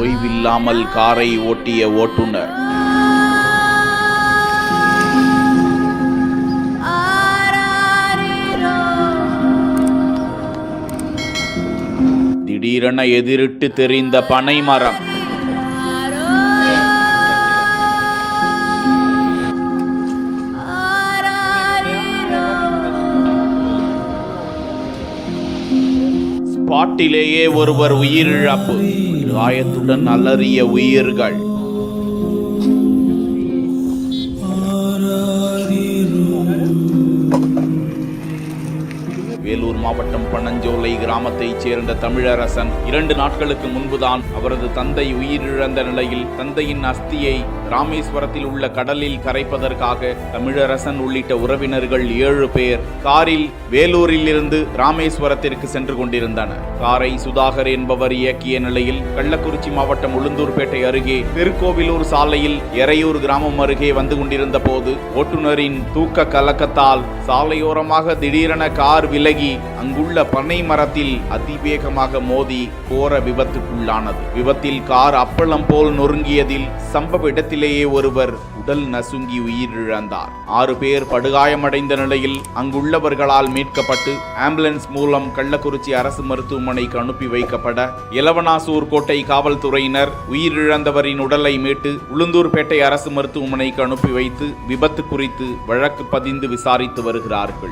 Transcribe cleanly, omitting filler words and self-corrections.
ஓய்வில்லாமல் காரை ஓட்டிய ஓட்டுநர். திடீரென எதிரிட்டு தெரிந்த பனை மரம். ஸ்பாட்டிலேயே ஒருவர் உயிரிழப்பு. காயத்துடன் அலறிய உயிர்கள். வேலூர் மாவட்டம் பனஞ்சோலை கிராமத்தைச் சேர்ந்த தமிழரசன் 2 நாட்களுக்கு முன்புதான் அவரது தந்தை உயிரிழந்த நிலையில் தந்தையின் அஸ்தியை ராமேஸ்வரத்தில் உள்ள கடலில் கரைப்பதற்காக தமிழரசன் உள்ளிட்ட உறவினர்கள் 7 பேர் காரில் வேலூரில் இருந்து ராமேஸ்வரத்திற்கு சென்று கொண்டிருந்தனர். காரை சுதாகர் என்பவர் இயக்கிய நிலையில் கள்ளக்குறிச்சி மாவட்டம் உளுந்தூர்பேட்டை அருகே திருக்கோவிலூர் சாலையில் எறையூர் கிராமம் அருகே வந்து கொண்டிருந்த போது ஓட்டுநரின் தூக்க கலக்கத்தால் சாலையோரமாக திடீரென கார் விலகி அங்குள்ள பனை மரத்தில் அதிவேகமாக மோதி கோர விபத்துக்குள்ளானது. விபத்தில் கார் அப்பளம் போல் நொறுங்கியதில் சம்பவ இடத்திலேயே ஒருவர் உடல் நசுங்கி உயிரிழந்தார். 6 பேர் படுகாயமடைந்த நிலையில் அங்குள்ளவர்களால் மீட்கப்பட்டு ஆம்புலன்ஸ் மூலம் கள்ளக்குறிச்சி அரசு மருத்துவமனைக்கு அனுப்பி வைக்கப்பட எலவனாசூர் கோட்டை காவல்துறையினர் உயிரிழந்தவரின் உடலை மீட்டு உளுந்தூர்பேட்டை அரசு மருத்துவமனைக்கு அனுப்பி வைத்து விபத்து குறித்து வழக்கு பதிந்து விசாரித்து வருகிறார்கள்.